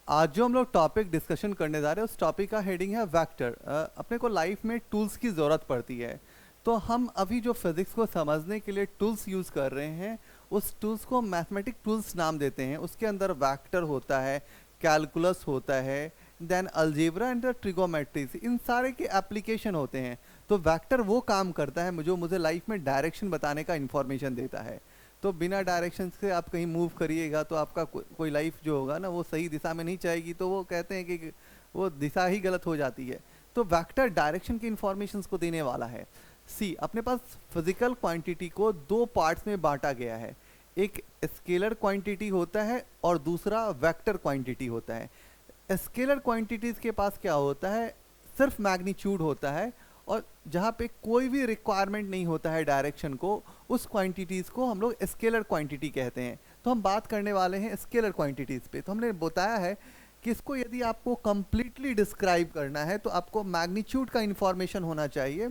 आज जो हम लोग टॉपिक डिस्कशन करने जा रहे हैं उस टॉपिक का हेडिंग है वेक्टर। अपने को लाइफ में टूल्स की ज़रूरत पड़ती है, तो हम अभी जो फिज़िक्स को समझने के लिए टूल्स यूज़ कर रहे हैं उस टूल्स को मैथमेटिक टूल्स नाम देते हैं। उसके अंदर वेक्टर होता है, कैलकुलस होता है, देन अलजेब्रा एंड ट्रिगोमेट्रीज, इन सारे के एप्लीकेशन होते हैं। तो वेक्टर वो काम करता है जो मुझे लाइफ में डायरेक्शन बताने का इन्फॉर्मेशन देता है। तो बिना डायरेक्शन से आप कहीं मूव करिएगा तो आपका कोई लाइफ जो होगा ना वो सही दिशा में नहीं जाएगी, तो वो कहते हैं कि वो दिशा ही गलत हो जाती है। तो वेक्टर डायरेक्शन की इन्फॉर्मेशन को देने वाला है। सी, अपने पास फिजिकल क्वांटिटी को दो पार्ट्स में बांटा गया है, एक स्केलर क्वांटिटी होता है और दूसरा वेक्टर क्वांटिटी होता है। स्केलर क्वांटिटीज़ के पास क्या होता है, सिर्फ मैग्नीट्यूड होता है, और जहाँ पे कोई भी रिक्वायरमेंट नहीं होता है डायरेक्शन को, उस क्वांटिटीज़ को हम लोग स्केलर क्वांटिटी कहते हैं। तो हम बात करने वाले हैं स्केलर क्वांटिटीज़ पे। तो हमने बताया है कि इसको यदि आपको कंप्लीटली डिस्क्राइब करना है तो आपको मैग्नीट्यूड का इंफॉर्मेशन होना चाहिए।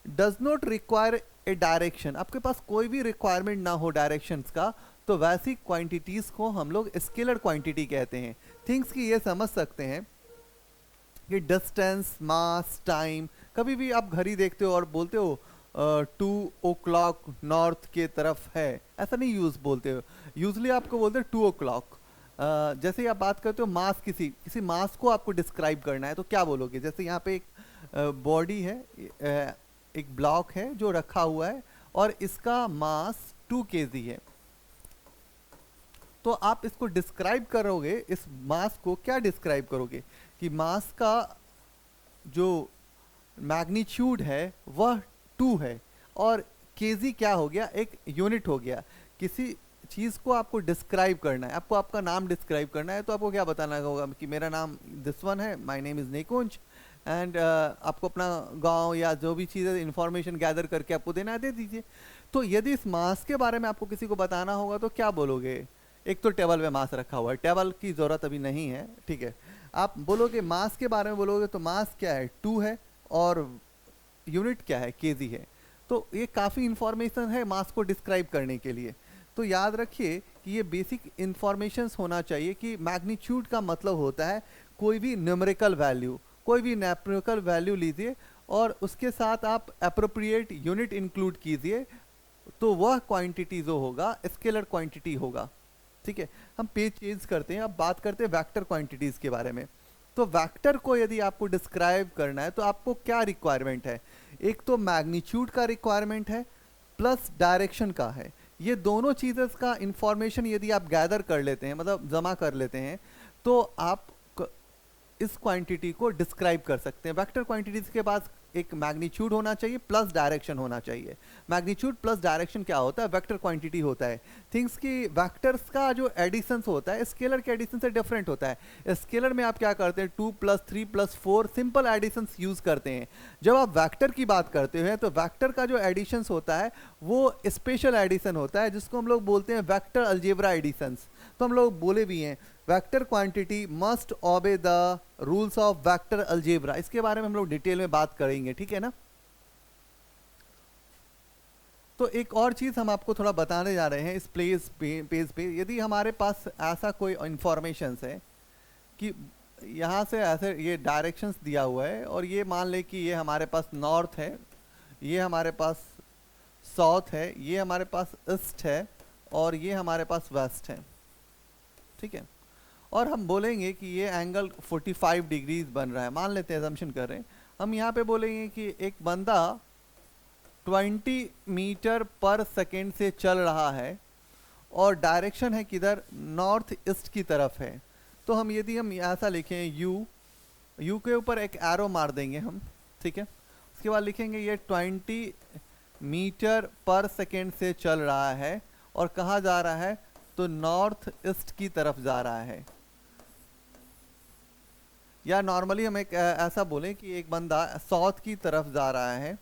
Does not require a direction, आपके पास कोई भी रिक्वायरमेंट ना हो डायरेक्शंस का, तो वैसी क्वांटिटीज़ को हम लोग स्केलर क्वांटिटी कहते हैं। थिंग्स की ये समझ सकते हैं कि डिस्टेंस, मास, टाइम, कभी भी आप घड़ी देखते हो और बोलते हो 2 o'clock नॉर्थ के तरफ है, ऐसा नहीं यूज़ बोलते हो। यूजली आपको बोलते हैं 2 o'clock। जैसे ही आप बात करते हो मास, किसी मास को आपको डिस्क्राइब करना है तो क्या बोलोगे? जैसे यहाँ पे एक बॉडी है, एक ब्लॉक है जो रखा हुआ है और इसका मास 2 kg है। तो आप इसको डिस्क्राइब करोगे, इस मास को क्या डिस्क्राइब करोगे कि मास का जो मैग्नीट्यूड है वह 2 है, और केजी क्या हो गया, एक यूनिट हो गया। किसी चीज़ को आपको डिस्क्राइब करना है, आपको आपका नाम डिस्क्राइब करना है, तो आपको क्या बताना होगा कि मेरा नाम दिस वन है, my name is Nikunj, and आपको अपना गांव या जो भी चीज़ है इन्फॉर्मेशन गैदर करके आपको देना है, दे दीजिए। तो यदि इस मास के बारे में आपको किसी को बताना होगा तो क्या बोलोगे? एक तो टेबल में मास रखा हुआ है, टेबल की ज़रूरत अभी नहीं है, ठीक है। आप बोलोगे मास के बारे में बोलोगे तो मास क्या है, 2 है, और यूनिट क्या है, केजी है। तो ये काफ़ी इंफॉर्मेशन है मास को डिस्क्राइब करने के लिए। तो याद रखिए कि ये बेसिक इंफॉर्मेशंस होना चाहिए कि मैग्नीट्यूड का मतलब होता है कोई भी न्यूमेरिकल वैल्यू, कोई भी न्यूमेरिकल वैल्यू लीजिए और उसके साथ आप अप्रोप्रिएट यूनिट इंक्लूड कीजिए, तो वह क्वांटिटी जो होगा स्केलर क्वांटिटी होगा, ठीक है। हम पेज चेंज करते हैं, अब बात करते हैं वेक्टर क्वांटिटीज़ के बारे में। तो वेक्टर को यदि आपको डिस्क्राइब करना है तो आपको क्या रिक्वायरमेंट है? एक तो मैग्नीट्यूड का रिक्वायरमेंट है प्लस डायरेक्शन का है। ये दोनों चीज़ें का इंफॉर्मेशन यदि आप गैदर कर लेते हैं, मतलब जमा कर लेते हैं, तो आप इस क्वांटिटी को डिस्क्राइब कर सकते हैं। वेक्टर क्वांटिटीज़ के पास एक मैग्नीट्यूड होना चाहिए प्लस डायरेक्शन होना चाहिए। मैग्नीट्यूड प्लस डायरेक्शन क्या होता है? वेक्टर क्वांटिटी होता है। थिंग्स की वेक्टर्स का जो एडिशंस होता है स्केलर के एडिशन से डिफरेंट होता है। स्केलर में आप क्या करते हैं, 2 + 3 + 4 सिंपल एडिशंस यूज करते हैं। जब आप वेक्टर की बात करते हैं तो वेक्टर का जो एडिशंस होता है वो स्पेशल एडिशन होता है, जिसको हम लोग बोलते हैं वेक्टर अलजेब्रा एडिशंस। तो हम लोग बोले भी हैं vector quantity must obey the rules of vector algebra. इसके बारे में हम लोग डिटेल में बात करेंगे, ठीक है ना। तो एक और चीज़ हम आपको थोड़ा बताने जा रहे हैं इस पेज पे। यदि हमारे पास ऐसा कोई इंफॉर्मेशन है कि यहाँ से ऐसे ये डायरेक्शंस दिया हुआ है, और ये मान ले कि ये हमारे पास नॉर्थ है, ये हमारे पास साउथ है, ये हमारे पास ईस्ट है, और ये हमारे पास वेस्ट है, ठीक है। और हम बोलेंगे कि ये एंगल 45 डिग्रीज बन रहा है, मान लेते हैं, अजम्पशन कर रहे हैं। हम यहाँ पे बोलेंगे कि एक बंदा 20 मीटर पर सेकेंड से चल रहा है और डायरेक्शन है किधर, नॉर्थ ईस्ट की तरफ है। तो हम यदि हम ऐसा लिखें यू के ऊपर एक एरो मार देंगे हम, ठीक है। उसके बाद लिखेंगे ये 20 मीटर पर सेकेंड से चल रहा है और कहाँ जा रहा है, तो नॉर्थ ईस्ट की तरफ जा रहा है। या नॉर्मली हम एक ऐसा बोलें कि एक बंदा साउथ की तरफ जा रहा है,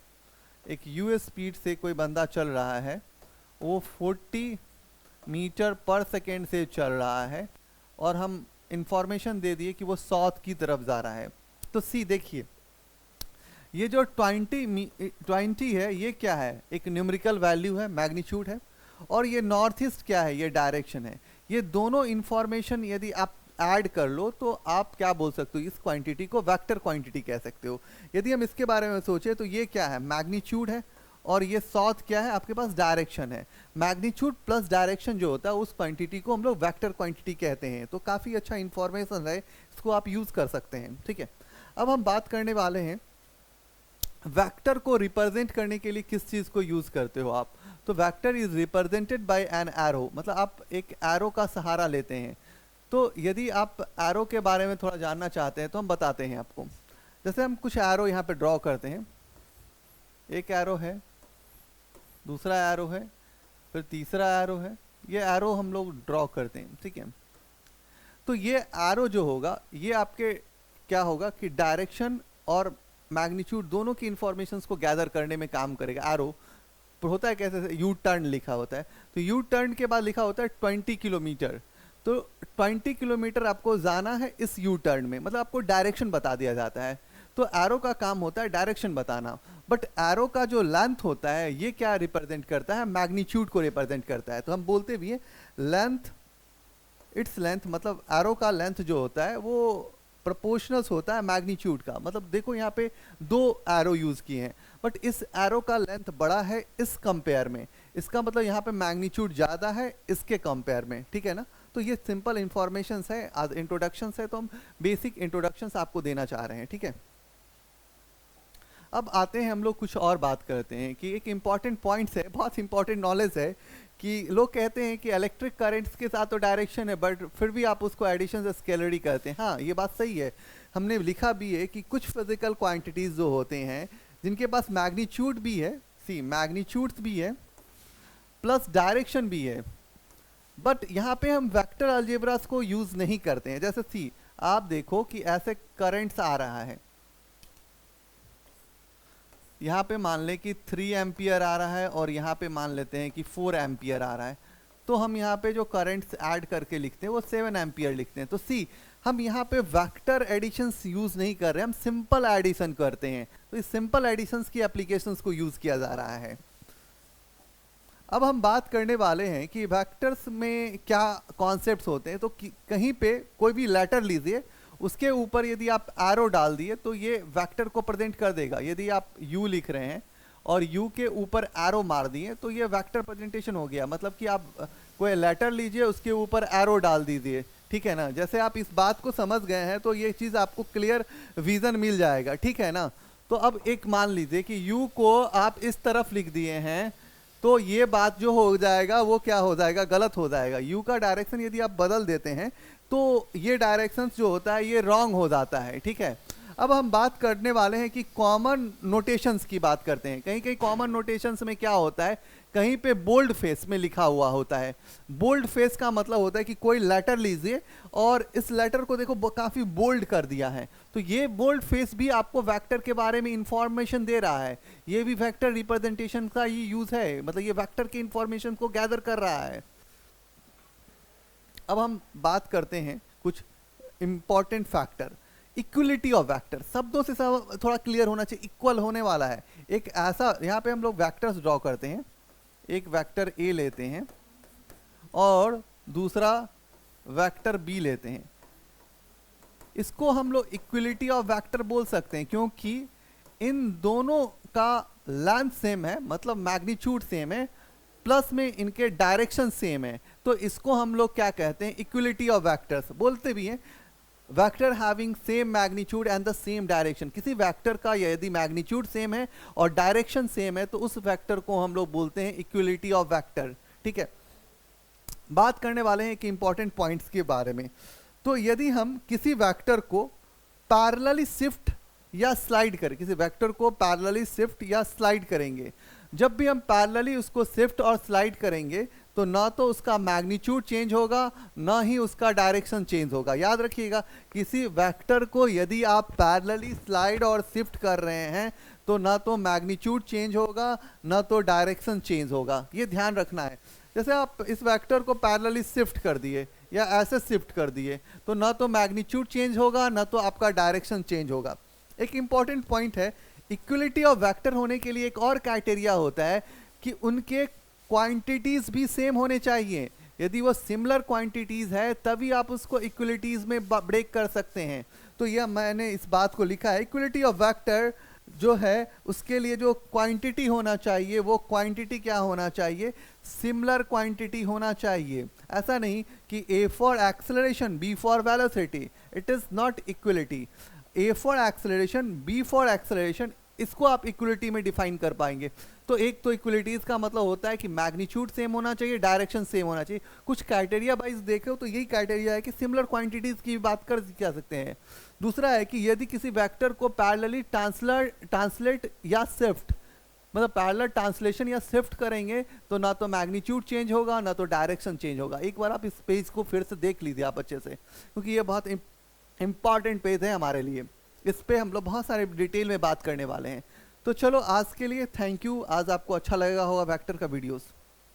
एक यूएस स्पीड से कोई बंदा चल रहा है, वो 40 मीटर पर सेकेंड से चल रहा है, और हम इंफॉर्मेशन दे दिए कि वो साउथ की तरफ जा रहा है। तो सी देखिए, ये जो 20 है ये क्या है, एक न्यूमेरिकल वैल्यू है, मैग्नीट्यूड है, और ये नॉर्थ ईस्ट क्या है, ये डायरेक्शन है। ये दोनों इंफॉर्मेशन यदि आप ऐड कर लो तो आप क्या बोल सकते हो, इस क्वांटिटी को वेक्टर क्वांटिटी कह सकते हो। यदि हम इसके बारे में सोचे तो ये क्या है, मैग्नीट्यूड है, और ये सॉथ क्या है, आपके पास डायरेक्शन है। मैग्नीट्यूड प्लस डायरेक्शन जो होता है उस क्वांटिटी को हम लोग वेक्टर क्वांटिटी कहते हैं। तो काफ़ी अच्छा इंफॉर्मेशन है, इसको आप यूज़ कर सकते हैं, ठीक है। अब हम बात करने वाले हैं वेक्टर को रिप्रेजेंट करने के लिए किस चीज़ को यूज़ करते हो आप। तो vector is represented by an arrow, मतलब आप एक एरो का सहारा लेते हैं। तो यदि आप एरो के बारे में थोड़ा जानना चाहते हैं तो हम बताते हैं आपको। जैसे हम कुछ एरो यहाँ पे ड्रॉ करते हैं, एक एरो है, दूसरा एरो है, फिर तीसरा एरो है, ये एरो हम लोग ड्रॉ करते हैं, ठीक है। तो ये एरो जो होगा ये आपके क्या होगा कि डायरेक्शन और मैग्नीट्यूड दोनों की इंफॉर्मेशंस को गैदर करने में काम करेगा। एरो होता है कैसे, यू टर्न लिखा होता है, तो यू टर्न के बाद लिखा होता है 20 किलोमीटर। तो 20 किलोमीटर आपको जाना है इस यू टर्न में, मतलब आपको डायरेक्शन बता दिया जाता है। तो एरो का काम होता है डायरेक्शन बताना, बट एरो का जो लेंथ होता है ये क्या रिप्रेजेंट करता है, मैग्नीट्यूड को रिप्रेजेंट करता है। तो हम बोलते भी हैं लेंथ, इट्स लेंथ, मतलब एरो का लेंथ जो होता है वो प्रोपोर्शनल होता है मैग्नीट्यूड का। मतलब देखो यहाँ पे दो एरो यूज किए हैं, बट इस एरो का लेंथ बड़ा है इस कंपेयर में, इसका मतलब यहाँ पे मैग्नीट्यूड ज़्यादा है इसके कंपेयर में, ठीक है ना। तो ये सिंपल इंफॉर्मेशन है, आज इंट्रोडक्शन है, तो हम बेसिक इंट्रोडक्शन आपको देना चाह रहे हैं, ठीक है। अब आते हैं हम लोग कुछ और बात करते हैं कि एक इम्पॉर्टेंट पॉइंट्स है, बहुत इंपॉर्टेंट नॉलेज है कि लोग कहते हैं कि इलेक्ट्रिक करंट्स के साथ तो डायरेक्शन है, बट फिर भी आप उसको एडिशन से स्केलरी करते हैं। हाँ, ये बात सही है, हमने लिखा भी है कि कुछ फिजिकल क्वांटिटीज जो होते हैं जिनके पास मैग्नीट्यूड भी है, सी मैग्नीट्यूड्स भी है प्लस डायरेक्शन भी है, बट यहाँ पे हम वेक्टर अलजेब्रास को यूज नहीं करते हैं। जैसे सी आप देखो कि ऐसे करंट्स आ रहा है, यहाँ पे मान लें कि 3 एम्पियर आ रहा है और यहाँ पे मान लेते हैं कि 4 एम्पियर आ रहा है, तो हम यहाँ पे जो करंट्स ऐड करके लिखते हैं वो 7 एम्पियर लिखते हैं। तो सी हम यहाँ पे वेक्टर एडिशंस यूज नहीं कर रहे, हम सिंपल एडिशन करते हैं। तो इस सिंपल एडिशंस की एप्लीकेशंस को यूज किया जा रहा है। अब हम बात करने वाले हैं कि वेक्टर्स में क्या कॉन्सेप्ट्स होते हैं। तो कहीं पे कोई भी लेटर लीजिए, उसके ऊपर यदि आप एरो डाल दिए तो ये वेक्टर को प्रेजेंट कर देगा। यदि आप u लिख रहे हैं और u के ऊपर एरो मार दिए तो ये वेक्टर प्रेजेंटेशन हो गया। मतलब कि आप कोई लेटर लीजिए, उसके ऊपर एरो डाल दीजिए, ठीक है ना। जैसे आप इस बात को समझ गए हैं तो ये चीज़ आपको क्लियर विजन मिल जाएगा, ठीक है ना। तो अब एक मान लीजिए कि u को आप इस तरफ लिख दिए हैं, तो ये बात जो हो जाएगा वो क्या हो जाएगा, गलत हो जाएगा। u का डायरेक्शन यदि आप बदल देते हैं तो ये डायरेक्शन जो होता है ये रॉन्ग हो जाता है, ठीक है। अब हम बात करने वाले हैं कि कॉमन नोटेशंस की बात करते हैं। कहीं कहीं कॉमन नोटेशंस में क्या होता है, कहीं पे बोल्ड फेस में लिखा हुआ होता है। बोल्ड फेस का मतलब होता है कि कोई लेटर लीजिए और इस लेटर को देखो काफ़ी बोल्ड कर दिया है, तो ये बोल्ड फेस भी आपको वेक्टर के बारे में इंफॉर्मेशन दे रहा है। ये भी वेक्टर रिप्रेजेंटेशन का ही यूज है, मतलब ये वेक्टर की इंफॉर्मेशन को गैदर कर रहा है। अब हम बात करते हैं कुछ important factor, equality of vector. शब्दों से सब थोड़ा क्लियर होना चाहिए, इक्वल होने वाला है। एक ऐसा यहाँ पे हम लोग वेक्टर्स ड्रॉ करते हैं, एक वेक्टर ए लेते हैं और दूसरा वेक्टर बी लेते हैं, इसको हम लोग इक्वलिटी ऑफ वेक्टर बोल सकते हैं क्योंकि इन दोनों का लेंथ सेम है, मतलब मैग्नीट्यूड सेम है, प्लस में इनके डायरेक्शन सेम है। तो इसको हम लोग क्या कहते हैं, इक्वलिटी ऑफ वेक्टर्स बोलते भी हैं। Vector having same magnitude and the same direction, किसी वेक्टर का यदि मैग्नीट्यूड सेम है और डायरेक्शन सेम है तो उस वेक्टर को हम लोग बोलते हैं इक्वलिटी ऑफ वेक्टर, ठीक है। बात करने वाले हैं कि इंपॉर्टेंट पॉइंट्स के बारे में। तो यदि हम किसी वेक्टर को पैरेलली शिफ्ट या स्लाइड करें, किसी वेक्टर को पैरेलली शिफ्ट या स्लाइड करेंगे, जब भी हम पैरेलली उसको शिफ्ट और स्लाइड करेंगे तो ना तो उसका मैग्नीट्यूड चेंज होगा ना ही उसका डायरेक्शन चेंज होगा। याद रखिएगा, किसी वेक्टर को यदि आप पैरेलली स्लाइड और शिफ्ट कर रहे हैं तो ना तो मैग्नीट्यूड चेंज होगा ना तो डायरेक्शन चेंज होगा, ये ध्यान रखना है। जैसे आप इस वेक्टर को पैरेलली शिफ्ट कर दिए या ऐसे शिफ्ट कर दिए तो ना तो मैग्नीट्यूड चेंज होगा ना तो आपका डायरेक्शन चेंज होगा। एक इंपॉर्टेंट पॉइंट है, इक्वलिटी ऑफ वेक्टर होने के लिए एक और क्राइटेरिया होता है कि उनके क्वांटिटीज भी सेम होने चाहिए। यदि वो सिमिलर क्वांटिटीज है तभी आप उसको इक्वलिटीज में ब्रेक कर सकते हैं। तो यह मैंने इस बात को लिखा है, इक्वलिटी ऑफ वेक्टर जो है उसके लिए जो क्वांटिटी होना चाहिए वो क्वांटिटी क्या होना चाहिए, सिमिलर क्वांटिटी होना चाहिए। ऐसा नहीं कि A for acceleration B for velocity, it is not equality. A for acceleration B for acceleration, इसको आप इक्वलिटी में डिफाइन कर पाएंगे। तो एक तो इक्वलिटीज का मतलब होता है कि मैग्नीट्यूड सेम होना चाहिए, डायरेक्शन सेम होना चाहिए। कुछ क्राइटेरिया वाइज देखो तो यही क्राइटेरिया है कि सिमिलर क्वांटिटीज की बात कर सकते हैं। दूसरा है कि यदि किसी वेक्टर को पैरेलली ट्रांसलेट या शिफ्ट, मतलब पैरेलल ट्रांसलेशन या शिफ्ट करेंगे तो ना तो मैग्नीट्यूड चेंज होगा ना तो डायरेक्शन चेंज होगा। एक बार आप इस पेज को फिर से देख लीजिए आप अच्छे से, क्योंकि ये बहुत इंपॉर्टेंट पेज है हमारे लिए। इस पे हम लोग बहुत सारे डिटेल में बात करने वाले हैं। तो चलो आज के लिए थैंक यू। आज आपको अच्छा लगेगा होगा वेक्टर का वीडियोस।